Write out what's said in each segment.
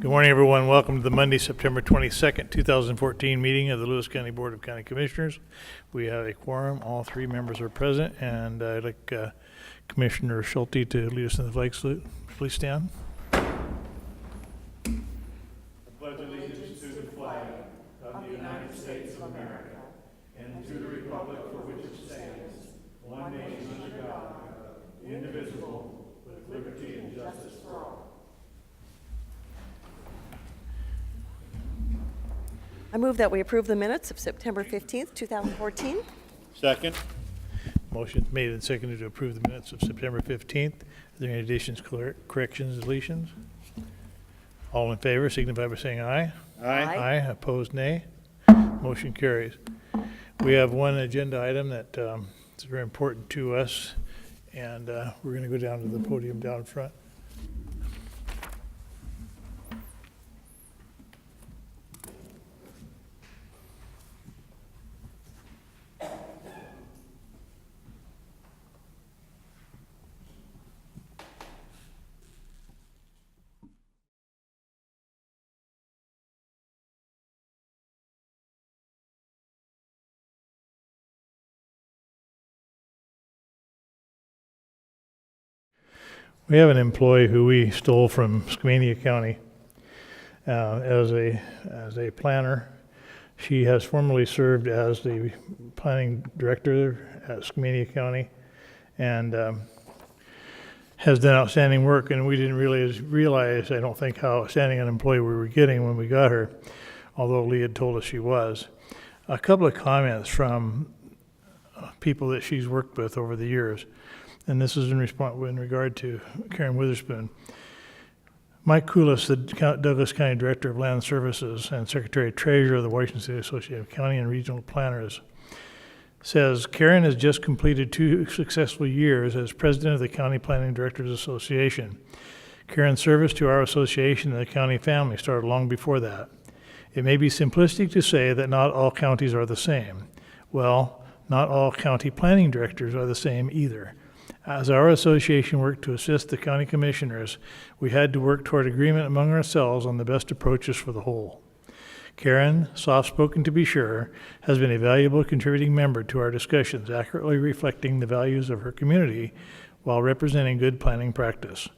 Good morning, everyone. Welcome to the Monday, September 22nd, 2014 meeting of the Lewis County Board of County Commissioners. We have a quorum. All three members are present, and I'd like Commissioner Schulte to lead us in the flag salute. Please stand. I pledge allegiance to the flag of the United States of America and to the republic for which it stands, one nation under God, indivisible, with liberty and justice for all. I move that we approve the minutes of September 15th, 2014. Second. Motion made and seconded to approve the minutes of September 15th. Are there any additions, corrections, deletions? All in favor signify by saying aye. Aye. Aye. Opposed, nay. Motion carries. We have one agenda item that is very important to us, and we're going to go down to the podium down front. We have an employee who we stole from Skamania County as a planner. She has formerly served as the planning director at Skamania County and has done outstanding work, and we didn't really realize, I don't think, how outstanding an employee we were getting when we got her, although Lee had told us she was. A couple of comments from people that she's worked with over the years. And this is in regard to Karen Witherspoon. Mike Koulis, the Douglas County Director of Land Services and Secretary Treasurer of the Washington State Association of County and Regional Planners, says Karen has just completed 2 successful years as President of the County Planning Directors Association. Karen's service to our association and the county family started long before that. It may be simplistic to say that not all counties are the same. Well, not all county planning directors are the same either. As our association worked to assist the county commissioners, we had to work toward agreement among ourselves on the best approaches for the whole. Karen, soft-spoken to be sure, has been a valuable contributing member to our discussions, accurately reflecting the values of her community while representing good planning practice.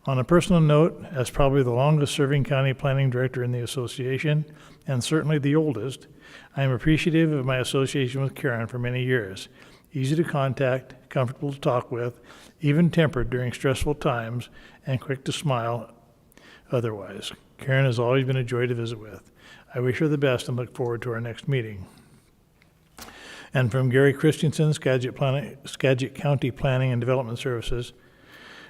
On a personal note, as probably the longest-serving county planning director in the association, and certainly the oldest, I am appreciative of my association with Karen for many years. Easy to contact, comfortable to talk with, even-tempered during stressful times, and quick to smile otherwise. Karen has always been a joy to visit with. I wish her the best and look forward to our next meeting. And from Gary Christensen, Skagit County Planning and Development Services,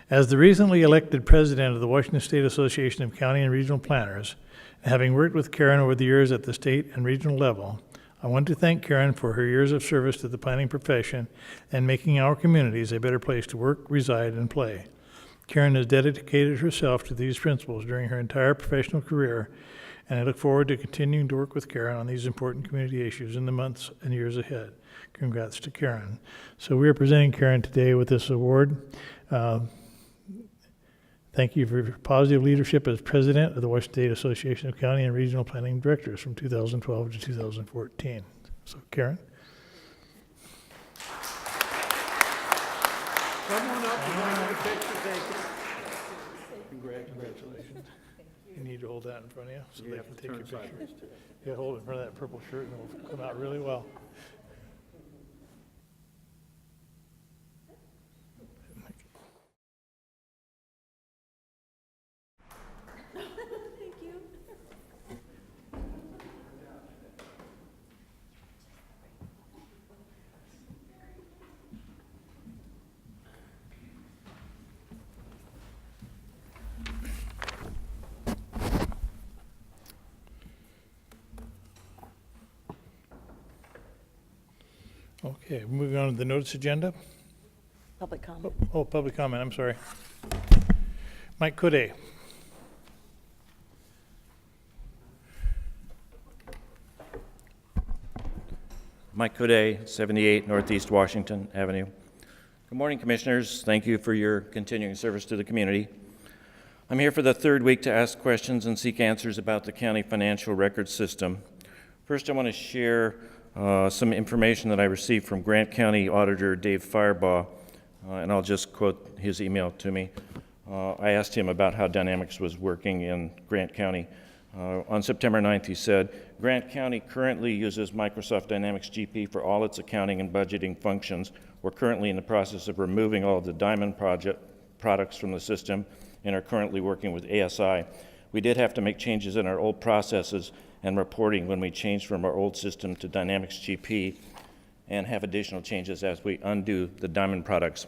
as the recently elected president of the Washington State Association of County and Regional Planners, and having worked with Karen over the years at the state and regional level, I want to thank Karen for her years of service to the planning profession and making our communities a better place to work, reside, and play. Karen has dedicated herself to these principles during her entire professional career, and I look forward to continuing to work with Karen on these important community issues in the months and years ahead. Congrats to Karen. So we are presenting Karen today with this award. Thank you for your positive leadership as president of the Washington State Association of County and Regional Planning Directors from 2012 to 2014. So, Karen. Come on up and have a picture. Congratulations. You need to hold that in front of you so they can take your picture. You hold it in front of that purple shirt and it'll come out really well. Okay, moving on to the notice agenda. Public comment. Oh, public comment, I'm sorry. Mike Coude. Mike Coude, 78 Northeast Washington Avenue. Good morning, Commissioners. Thank you for your continuing service to the community. I'm here for the third week to ask questions and seek answers about the county financial record system. First, I want to share some information that I received from Grant County Auditor Dave Firebaugh, and I'll just quote his email to me. I asked him about how Dynamics was working in Grant County. On September 9th, he said, Grant County currently uses Microsoft Dynamics GP for all its accounting and budgeting functions. We're currently in the process of removing all of the Diamond products from the system and are currently working with ASI. We did have to make changes in our old processes and reporting when we changed from our old system to Dynamics GP, and have additional changes as we undo the Diamond products.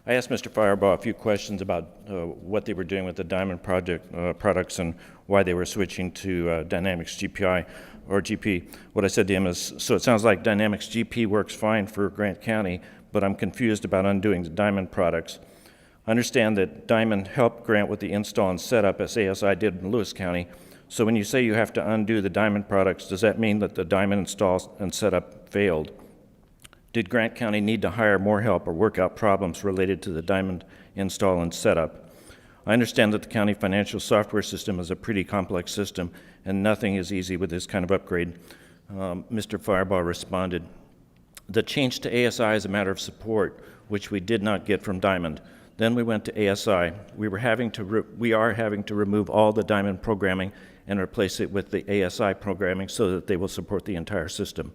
I asked Mr. Firebaugh a few questions about what they were doing with the Diamond products and why they were switching to Dynamics GPI or GP. What I said to him is, so it sounds like Dynamics GP works fine for Grant County, but I'm confused about undoing the Diamond products. I understand that Diamond helped Grant with the install and setup as ASI did in Lewis County. So when you say you have to undo the Diamond products, does that mean that the Diamond install and setup failed? Did Grant County need to hire more help or work out problems related to the Diamond install and setup? I understand that the county financial software system is a pretty complex system, and nothing is easy with this kind of upgrade. Mr. Firebaugh responded, the change to ASI is a matter of support, which we did not get from Diamond. Then we went to ASI. We are having to remove all the Diamond programming and replace it with the ASI programming so that they will support the entire system.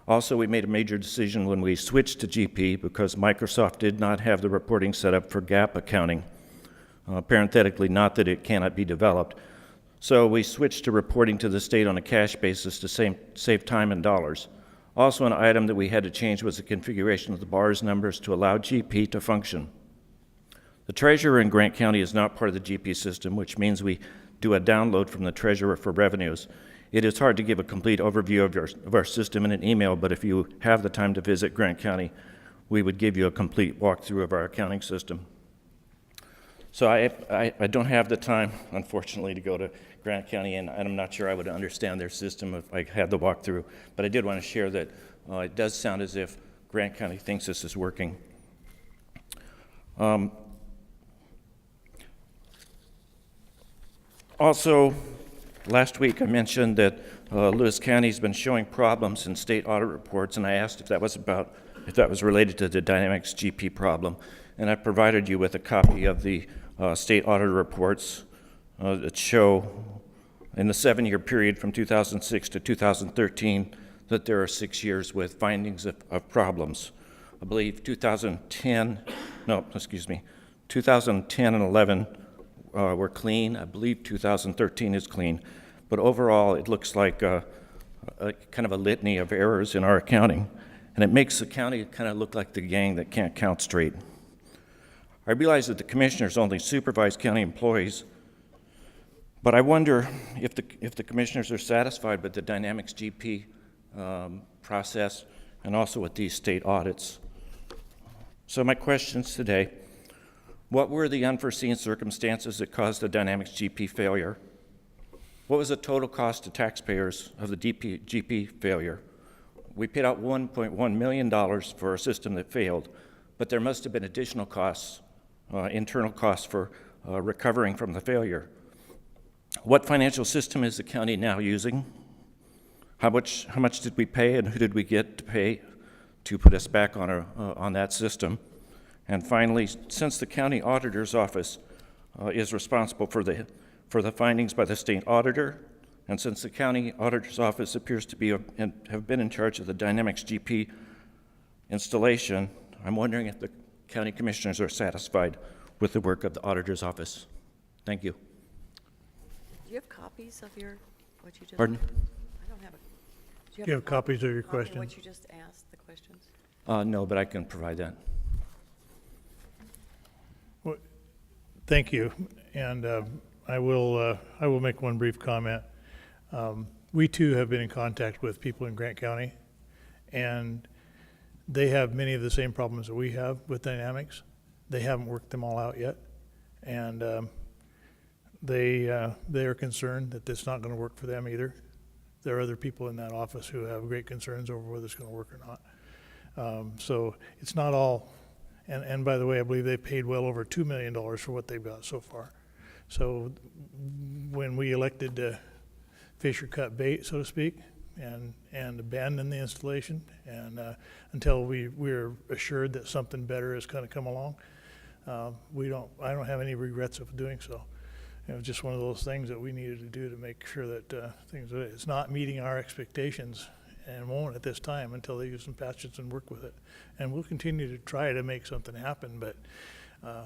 Also, we made a major decision when we switched to GP because Microsoft did not have the reporting set up for GAAP accounting. Parenthetically, not that it cannot be developed. So we switched to reporting to the state on a cash basis to save time and dollars. Also, an item that we had to change was the configuration of the bars numbers to allow GP to function. The treasurer in Grant County is not part of the GP system, which means we do a download from the treasurer for revenues. It is hard to give a complete overview of our system in an email, but if you have the time to visit Grant County, we would give you a complete walkthrough of our accounting system. So I don't have the time, unfortunately, to go to Grant County, and I'm not sure I would understand their system if I had the walkthrough, but I did want to share that it does sound as if Grant County thinks this is working. Also, last week I mentioned that Lewis County's been showing problems in state audit reports, and I asked if that was related to the Dynamics GP problem, and I provided you with a copy of the state audit reports that show in the 7-year period from 2006 to 2013 that there are 6 years with findings of problems. I believe 2010 and 11 were clean. I believe 2013 is clean. But overall, it looks like a kind of a litany of errors in our accounting. And it makes the county kind of look like the gang that can't count straight. I realize that the commissioners only supervise county employees, but I wonder if the commissioners are satisfied with the Dynamics GP process and also with these state audits. So my questions today: what were the unforeseen circumstances that caused the Dynamics GP failure? What was the total cost to taxpayers of the GP failure? We paid out $1.1 million for a system that failed, but there must have been additional costs, internal costs for recovering from the failure. What financial system is the county now using? How much did we pay, and who did we get to pay to put us back on that system? And finally, since the county auditor's office is responsible for the findings by the state auditor, and since the county auditor's office appears to be and have been in charge of the Dynamics GP installation, I'm wondering if the county commissioners are satisfied with the work of the auditor's office. Thank you. Do you have copies of what you just? Pardon? I don't have a. Do you have copies of your copy questions? What you just asked, the questions? No, but I can provide that. Well, thank you, and I will make one brief comment. We too have been in contact with people in Grant County, and they have many of the same problems that we have with Dynamics. They haven't worked them all out yet, and they are concerned that it's not going to work for them either. There are other people in that office who have great concerns over whether it's going to work or not. So it's not all, and by the way, I believe they paid well over $2 million for what they've got so far. So when we elected to fish or cut bait, so to speak, and abandon the installation, and until we're assured that something better is going to come along, I don't have any regrets of doing so. It was just one of those things that we needed to do to make sure that it's not meeting our expectations, and won't at this time until they use some patches and work with it. And we'll continue to try to make something happen, but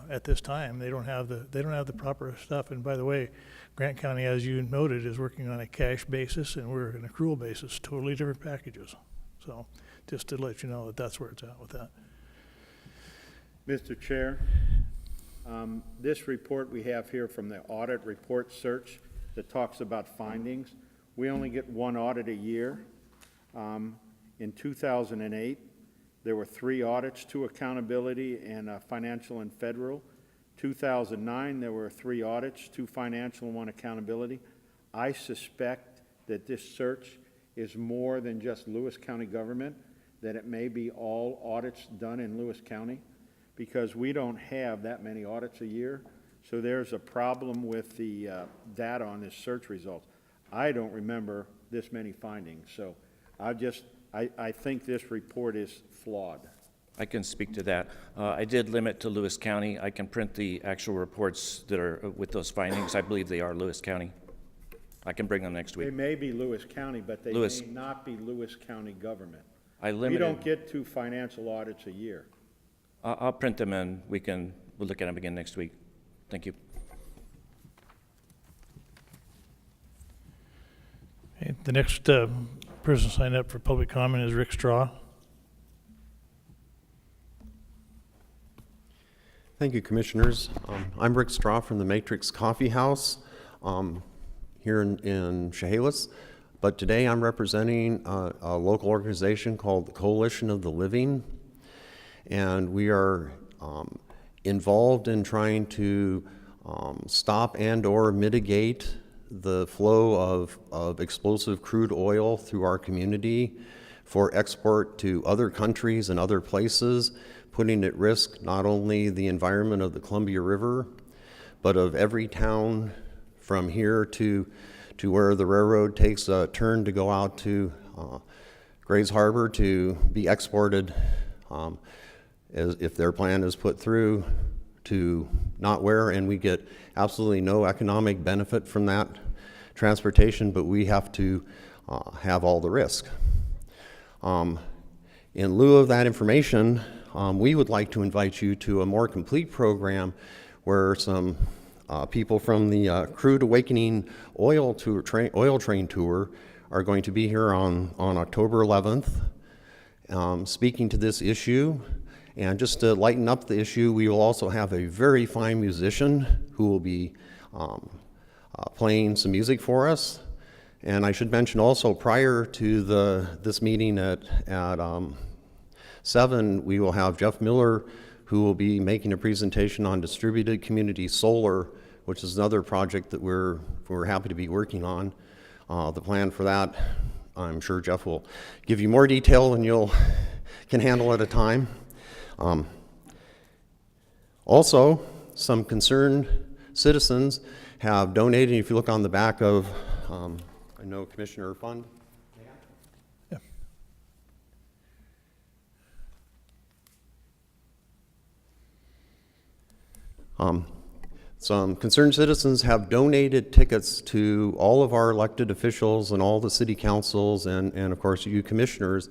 at this time they don't have the proper stuff. And by the way, Grant County, as you noted, is working on a cash basis, and we're an accrual basis, totally different packages. So just to let you know that that's where it's at with that. Mr. Chair, this report we have here from the audit report search that talks about findings, we only get one audit a year. In 2008, there were 3 audits, 2 accountability and financial and federal. 2009, there were 3 audits, 2 financial and 1 accountability. I suspect that this search is more than just Lewis County government, that it may be all audits done in Lewis County, because we don't have that many audits a year. So there's a problem with the data on this search results. I don't remember this many findings. So I think this report is flawed. I can speak to that. I did limit to Lewis County. I can print the actual reports that are with those findings. I believe they are Lewis County. I can bring them next They week. may be Lewis County, but they may not be Lewis County government. I We limited. don't get 2 financial audits a year. I'll print them and we'll look at them again next week. Thank you. Okay, the next person signed up for public comment is Rick Straw. Thank you, Commissioners. I'm Rick Straw from the Matrix Coffee House here in Chehalis, but today I'm representing a local organization called the Coalition of the Living, and we are involved in trying to stop and or mitigate the flow of explosive crude oil through our community for export to other countries and other places, putting at risk not only the environment of the Columbia River, but of every town from here to where the railroad takes a turn to go out to Grays Harbor to be exported, as if their plan is put through, to not where, and we get absolutely no economic benefit from that transportation, but we have to have all the risk. In lieu of that information, we would like to invite you to a more complete program where some people from the Crude Awakening oil train tour are going to be here on October 11th, speaking to this issue. And just to lighten up the issue, we will also have a very fine musician who will be playing some music for us. And I should mention also, prior to this meeting at 7, we will have Jeff Miller, who will be making a presentation on distributed community solar, which is another project that we're happy to be working on. The plan for that, I'm sure Jeff will give you more detail than you can handle at a time. Also, some concerned citizens have donated. If you look on the back of, I know Commissioner Fund. Yeah. Some concerned citizens have donated tickets to all of our elected officials and all the city councils and of course you commissioners,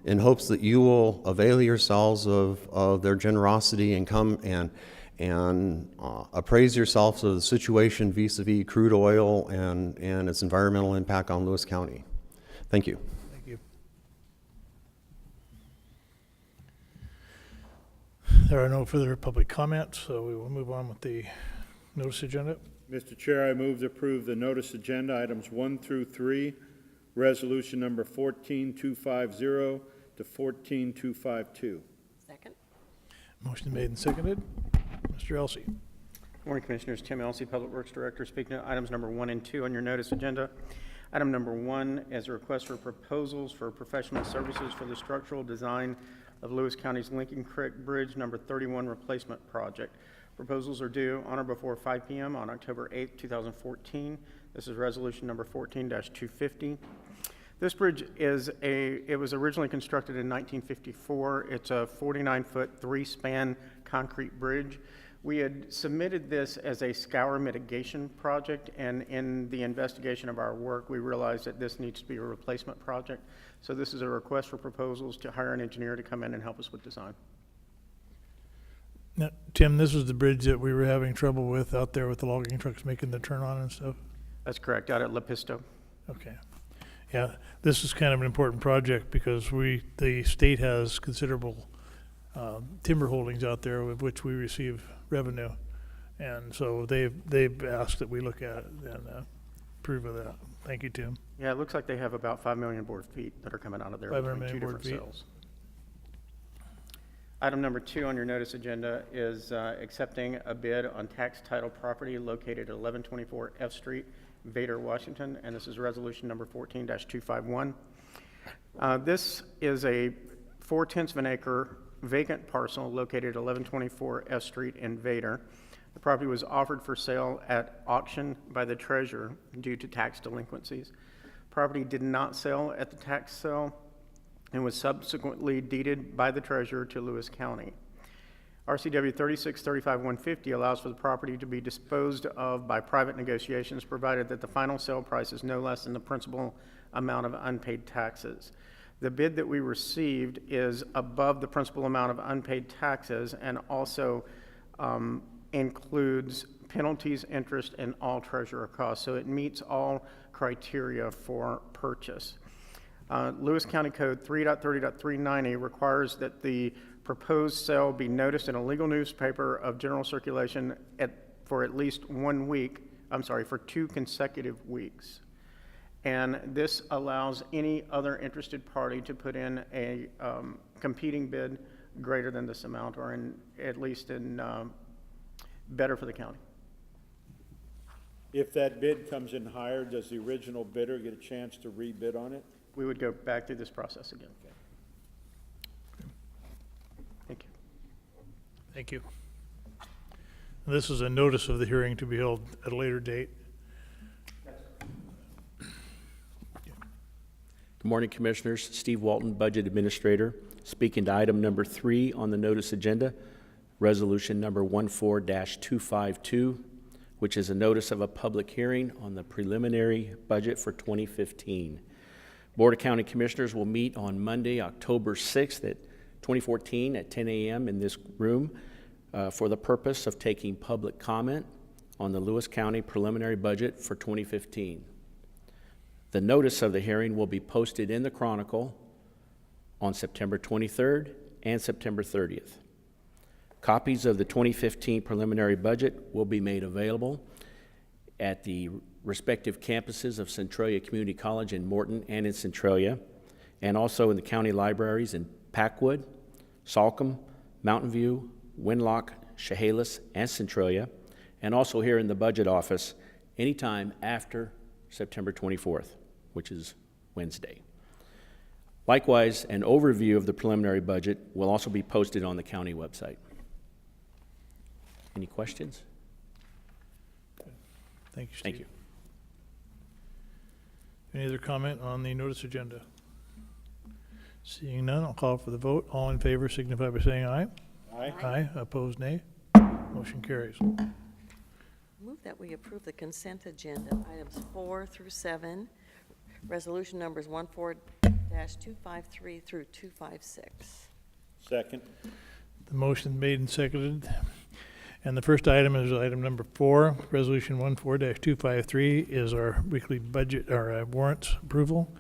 in hopes that you will avail yourselves of their generosity and come and appraise yourselves of the situation vis-a-vis crude oil and its environmental impact on Lewis County. Thank you. Thank you. There are no further public comments, so we will move on with the notice agenda. Mr. Chair, I move to approve the notice agenda items 1 through 3, resolution number 14250 to 14252. Second. Motion made and seconded. Mr. Elsey. Good morning, Commissioners. Tim Elsey, Public Works Director, speaking to items number 1 and 2 on your notice agenda. Item number 1 is a request for proposals for professional services for the structural design of Lewis County's Lincoln Creek Bridge number 31 replacement project. Proposals are due on or before 5 p.m. on October 8, 2014. This is resolution number 14-250. This bridge it was originally constructed in 1954. It's a 49-foot, 3-span concrete bridge. We had submitted this as a scour mitigation project, and in the investigation of our work, we realized that this needs to be a replacement project. So this is a request for proposals to hire an engineer to come in and help us with design. Now, Tim, this is the bridge that we were having trouble with out there with the logging trucks making the turn on and stuff? That's correct, out at La Pista. Okay. Yeah, this is kind of an important project because the state has considerable timber holdings out there with which we receive revenue. And so they've asked that we look at it and approve of that. Thank you, Tim. Yeah, it looks like they have about 5 million board feet that are coming out of there 500 between two million board different feet. cells. Item number 2 on your notice agenda is accepting a bid on tax title property located at 1124 F Street, Vader, Washington, and this is resolution number 14-251. This is a 4/10 of an acre vacant parcel located at 1124 F Street in Vader. The property was offered for sale at auction by the treasurer due to tax delinquencies. Property did not sell at the tax sale and was subsequently deeded by the treasurer to Lewis County. RCW 3635-150 allows for the property to be disposed of by private negotiations, provided that the final sale price is no less than the principal amount of unpaid taxes. The bid that we received is above the principal amount of unpaid taxes and also includes penalties, interest, and all treasurer costs. So it meets all criteria for purchase. Lewis County Code 3.30.390 requires that the proposed sale be noticed in a legal newspaper of general circulation for at least 1 week, for 2 consecutive weeks. And this allows any other interested party to put in a competing bid greater than this amount, or at least better for the county. If that bid comes in higher, does the original bidder get a chance to rebid on it? We would go back through this process again. Thank you. Thank you. This is a notice of the hearing to be held at a later date. Good morning, Commissioners. Steve Walton, Budget Administrator, speaking to item number 3 on the notice agenda, resolution number 14-252, which is a notice of a public hearing on the preliminary budget for 2015. Board of County Commissioners will meet on Monday, October 6th at 2014 at 10 a.m. in this room for the purpose of taking public comment on the Lewis County preliminary budget for 2015. The notice of the hearing will be posted in the Chronicle on September 23rd and September 30th. Copies of the 2015 preliminary budget will be made available at the respective campuses of Centralia Community College in Morton and in Centralia, and also in the county libraries in Packwood, Salcombe, Mountain View, Winlock, Chehalis, and Centralia, and also here in the budget office anytime after September 24th, which is Wednesday. Likewise, an overview of the preliminary budget will also be posted on the county website. Any questions? Thank you, Steve. Thank you. Any other comment on the notice agenda? Seeing none, I'll call for the vote. All in favor signify by saying aye. Aye. Aye. Opposed, nay. Motion carries. Move that we approve the consent agenda, items 4 through 7, resolution numbers 14-253 through 256. Second. The motion made and seconded. And the first item is item number 4, resolution 14-253 is our weekly budget, our warrants approval.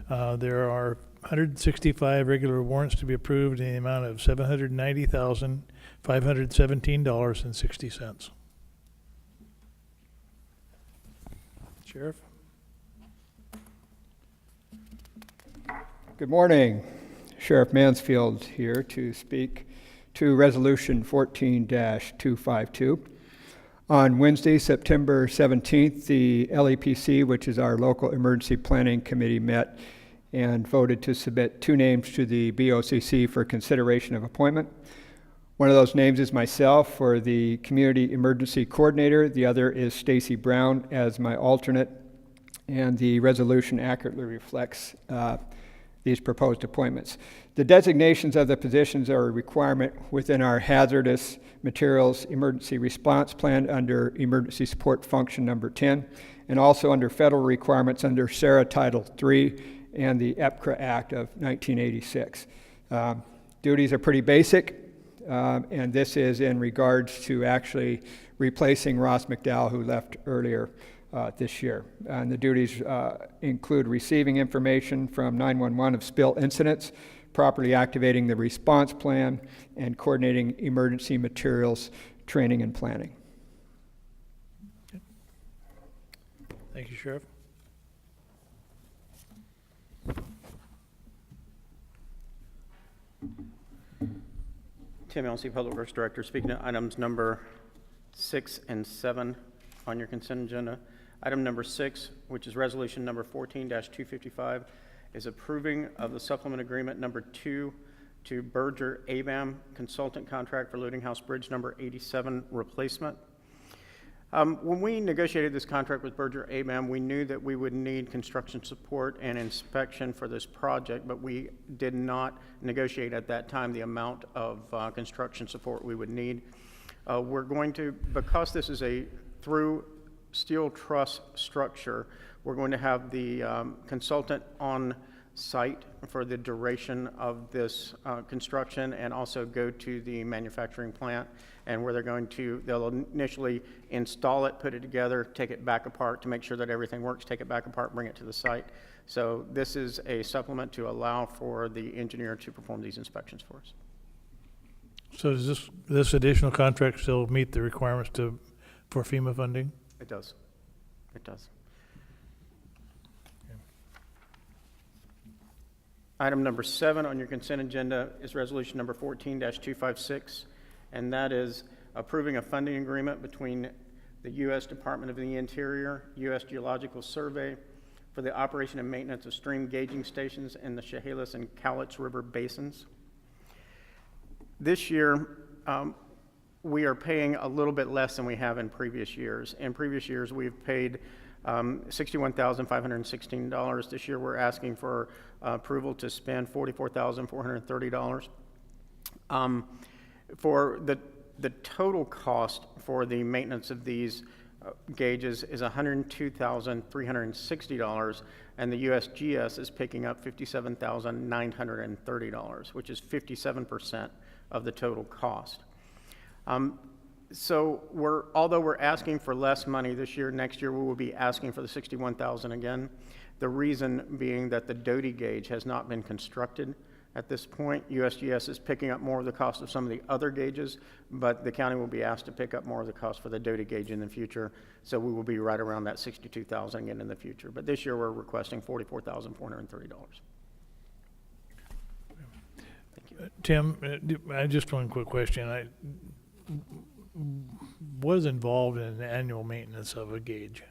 There are 165 regular warrants to be approved in the amount of $790,517.60. Sheriff? Good morning. Sheriff Mansfield here to speak to Resolution 14-252. On Wednesday, September 17th, the LEPC, which is our local emergency planning committee, met and voted to submit 2 names to the BOCC for consideration of appointment. One of those names is myself for the Community Emergency Coordinator. The other is Stacy Brown as my alternate. And the resolution accurately reflects these proposed appointments. The designations of the positions are a requirement within our hazardous materials emergency response plan under emergency support function number 10, and also under federal requirements under SARA Title III and the EPCRA Act of 1986. Duties are pretty basic, and this is in regards to actually replacing Ross McDowell, who left earlier this year. And the duties include receiving information from 911 of spill incidents, properly activating the response plan, and coordinating emergency materials training and planning. Thank you, Sheriff. Tim Elsey, Public Works Director, speaking to items number 6 and 7 on your consent agenda. Item number 6, which is resolution number 14-255, is approving of the supplement agreement number 2 to Berger ABAM consultant contract for Loading House Bridge number 87 replacement. When we negotiated this contract with Berger ABAM, we knew that we would need construction support and inspection for this project, but we did not negotiate at that time the amount of construction support we would need. We're going to, because this is a through steel truss structure, we're going to have the consultant on site for the duration of this construction, and also go to the manufacturing plant, and where they'll initially install it, put it together, take it back apart to make sure that everything works, take it back apart, bring it to the site. So this is a supplement to allow for the engineer to perform these inspections for us. So does this additional contract still meet the requirements for FEMA funding? It does. It does. Item number 7 on your consent agenda is resolution number 14-256, and that is approving a funding agreement between the U.S. Department of the Interior, U.S. Geological Survey for the operation and maintenance of stream gauging stations in the Chehalis and Cowlitz River basins. This year, we are paying a little bit less than we have in previous years. In previous years, we've paid $61,516. This year, we're asking for approval to spend $44,430. For the total cost for the maintenance of these gauges is $102,360, and the USGS is picking up $57,930, which is 57% of the total cost. So although we're asking for less money this year, next year we will be asking for the $61,000 again. The reason being that the Doty gauge has not been constructed at this point. USGS is picking up more of the cost of some of the other gauges, but the county will be asked to pick up more of the cost for the Doty gauge in the future. So we will be right around that $62,000 again in the future. But this year we're requesting $44,430. Tim, I just one quick question. What is involved in the annual maintenance of a gauge?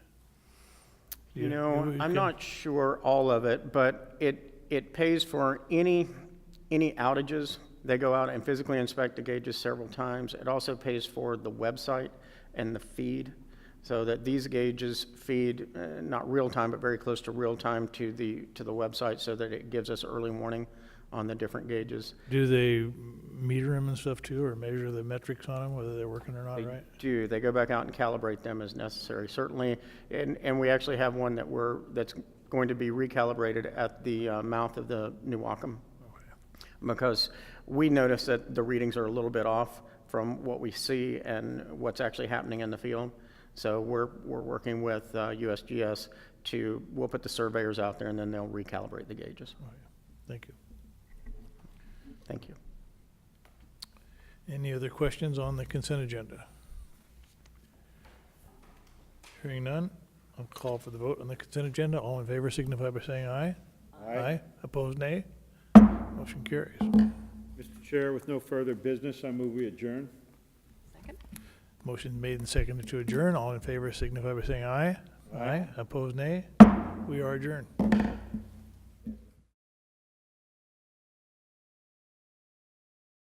I'm not sure all of it, but it pays for any outages. They go out and physically inspect the gauges several times. It also pays for the website and the feed, so that these gauges feed not real time, but very close to real time to the website, so that it gives us early warning on the different gauges. Do they meter them and stuff too, or measure the metrics on them, whether they're working or not, They right? do. They go back out and calibrate them as necessary, certainly. And we actually have one that's going to be recalibrated at the mouth of the New Wacom, because we notice that the readings are a little bit off from what we see and what's actually happening in the field. So we're working with USGS we'll put the surveyors out there, and then they'll recalibrate the gauges. Thank you. Thank you. Any other questions on the consent agenda? Hearing none, I'll call for the vote on the consent agenda. All in favor signify by saying aye. Aye. Opposed, nay. Motion carries. Mr. Chair, with no further business, I move we adjourn. Second? Motion made and seconded to adjourn. All in favor signify by saying aye. Aye. Opposed, nay. We are adjourned.